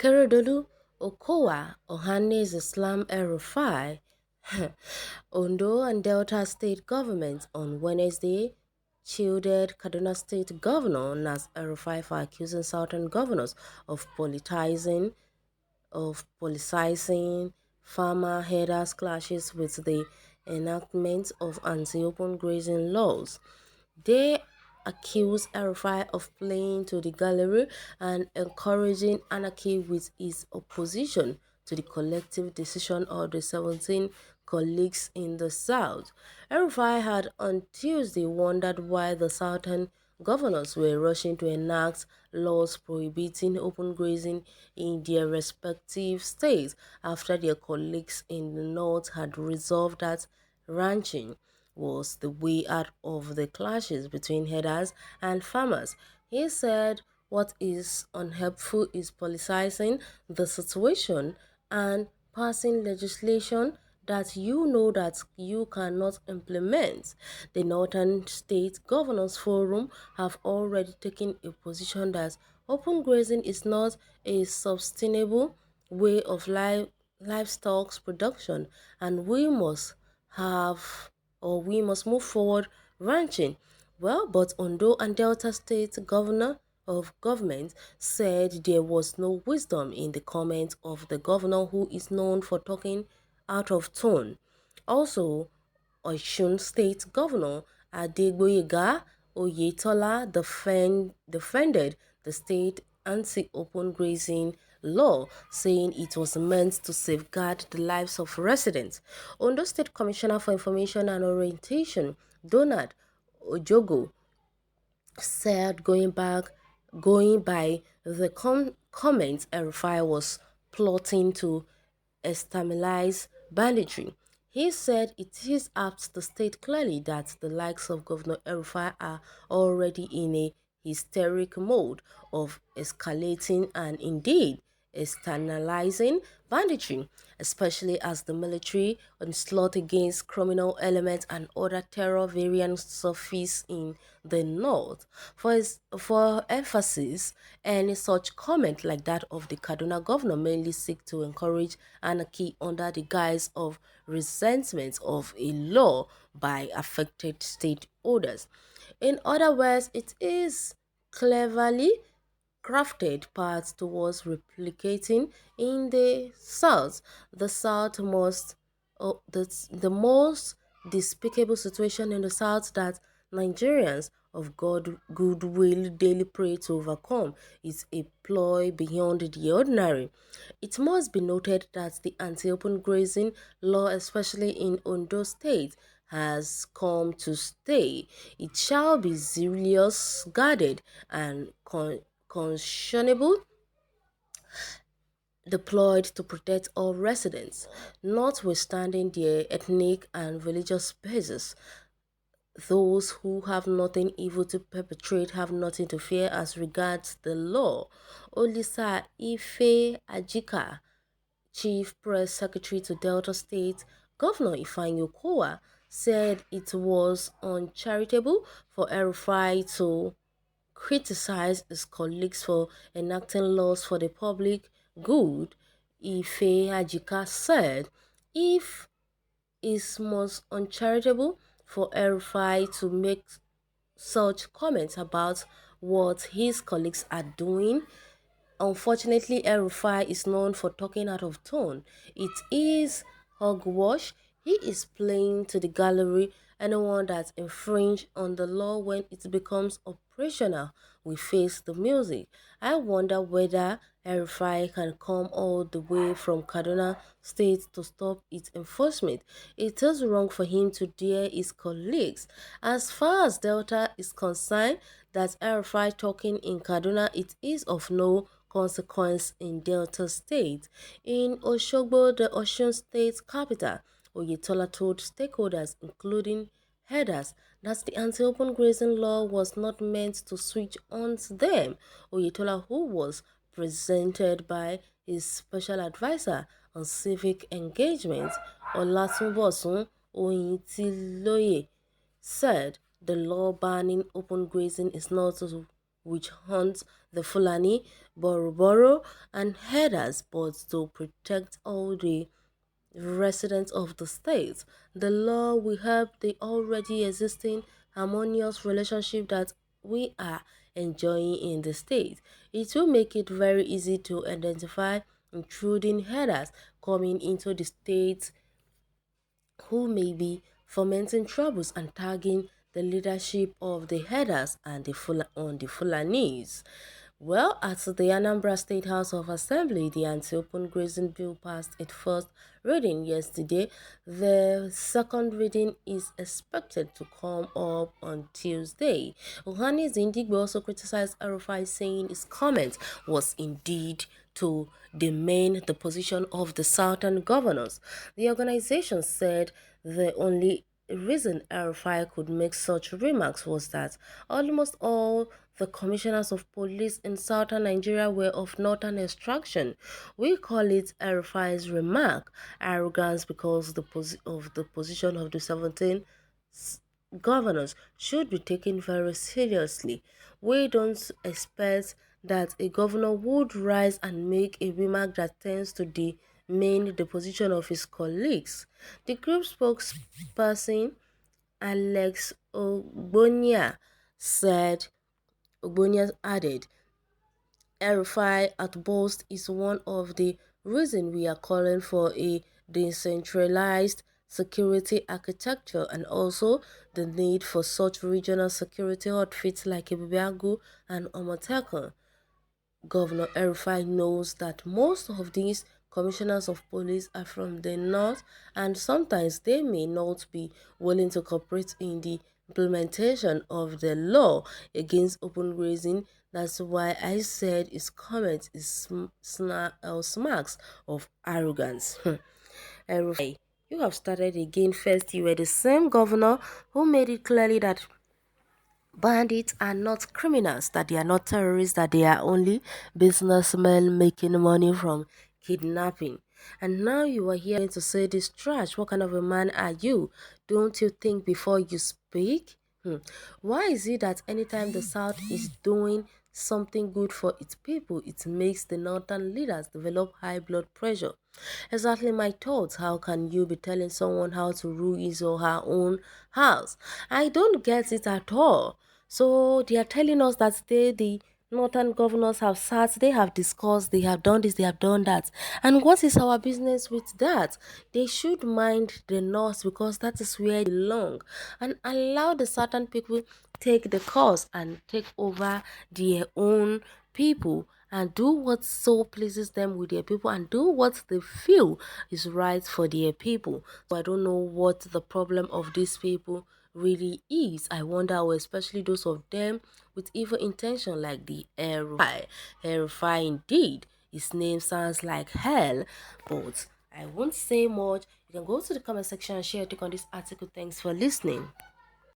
Akeredolu, Okowa, Ohanaeze El-Rufai, Ondo and Delta state governments on Wednesday shielded Kaduna State Governor Nas El-Rufai for accusing southern governors of politicizing farmer herders clashes with the enactment of anti-open grazing laws. They accuse El-Rufai of playing to the gallery and encouraging anarchy with his opposition to the collective decision of the 17 colleagues in the South. El-Rufai had on Tuesday wondered why the Southern governors were rushing to enact laws prohibiting open grazing in their respective states after their colleagues in the North had resolved that ranching was the way out of the clashes between herders and farmers. He said what is unhelpful is politicizing the situation and passing legislation that you know that you cannot implement. The Northern State Governors Forum have already taken a position that open grazing is not a sustainable way of livestock production and we must move forward ranching. Well, but Ondo and Delta State Governor of Government said there was no wisdom in the comment of the governor who is known for talking out of tone. Also, Osun State Governor Adegboyega Oyetola defended the state anti-open grazing law, saying it was meant to safeguard the lives of residents. Ondo State Commissioner for Information and Orientation, Donald Ojogo, said going by the comments, El-Rufai was plotting to externalize banditry. He said it is apt to state clearly that the likes of Governor El-Rufai are already in a hysteric mode of escalating and indeed externalizing banditry, especially as the military onslaught against criminal elements and other terror variants surface in the north. For emphasis, any such comment like that of the Kaduna governor mainly seek to encourage anarchy under the guise of resentment of a law by affected stakeholders. In other words, it is cleverly crafted paths towards replicating in the South. The South must, the most despicable situation in the South that Nigerians of goodwill daily pray to overcome is a ploy beyond the ordinary. It must be noted that the anti-open grazing law, especially in Ondo State, has come to stay. It shall be zealous, guarded, and conscionable, deployed to protect all residents, notwithstanding their ethnic and religious basis. Those who have nothing evil to perpetrate have nothing to fear as regards the law. Olisa Ife Ajika, Chief Press Secretary to Delta State Governor Ifeanyi Okowa, said it was uncharitable for El-Rufai to criticized his colleagues for enacting laws for the public good. Ife Ajika said, if it's most uncharitable for El-Rufai to make such comments about what his colleagues are doing. Unfortunately, El-Rufai is known for talking out of tone. It is hogwash. He is playing to the gallery. Anyone that infringes on the law when it becomes operational will face the music. I wonder whether El-Rufai can come all the way from Kaduna State to stop its enforcement. It is wrong for him to dare his colleagues. As far as Delta is concerned, that El-Rufai talking in Kaduna, it is of no consequence in Delta State. In Osogbo, the Osun State capital, Oyetola told stakeholders, including herders, that the anti-open grazing law was not meant to switch on to them. Oyetola, who was presented by his special advisor on civic engagement, Olatunbosun Oyintiloye, said the law banning open grazing is not to which hunts the Fulani, Boroboro, and herders, but to protect all the residents of the state. The law will help the already existing harmonious relationship that we are enjoying in the state. It will make it very easy to identify intruding herders coming into the state who may be fomenting troubles and tagging the leadership of the herders and on the Fulanis. Well, at the Anambra State House of Assembly, the anti-open grazing bill passed its first reading yesterday. The second reading is expected to come up on Tuesday. Ohanaeze also criticized El-Rufai, saying his comment was indeed to demean the position of the southern governors. The organization said the only reason El-Rufai could make such remarks was that almost all the commissioners of police in southern Nigeria were of northern extraction. We call it El-Rufai's remark arrogance because of the position of the 17 governors should be taken very seriously. We don't expect that a governor would rise and make a remark that tends to demean the position of his colleagues. The group spokesperson, Alex Ogbonia added, El-Rufai at Boast is one of the reasons we are calling for a decentralized security architecture and also the need for such regional security outfits like Ibiagu and Omotekun. Governor El-Rufai knows that most of these commissioners of police are from the north and sometimes they may not be willing to cooperate in the implementation of the law against open grazing. That's why I said his comment is smacks of arrogance. El-Rufai, you have started again. First, you were the same governor who made it clearly that bandits are not criminals, that they are not terrorists, that they are only businessmen making money from kidnapping. And now you are here to say this trash. What kind of a man are you? Don't you think before you speak? Why is it that anytime the South is doing something good for its people, it makes the northern leaders develop high blood pressure? Exactly my thoughts. How can you be telling someone how to rule his or her own house? I don't get it at all. So they are telling us that the northern governors have sat, they have discussed, they have done this, they have done that. And what is our business with that? They should mind the north because that is where they belong and allow the southern people take the course and take over their own people and do what so pleases them with their people and do what they feel is right for their people. So I don't know what the problem of these people really is. I wonder, especially those of them with evil intention like the El-Rufai. El-Rufai indeed, his name sounds like hell, but I won't say much. You can go to the comment section and share your take on this article. Thanks for listening.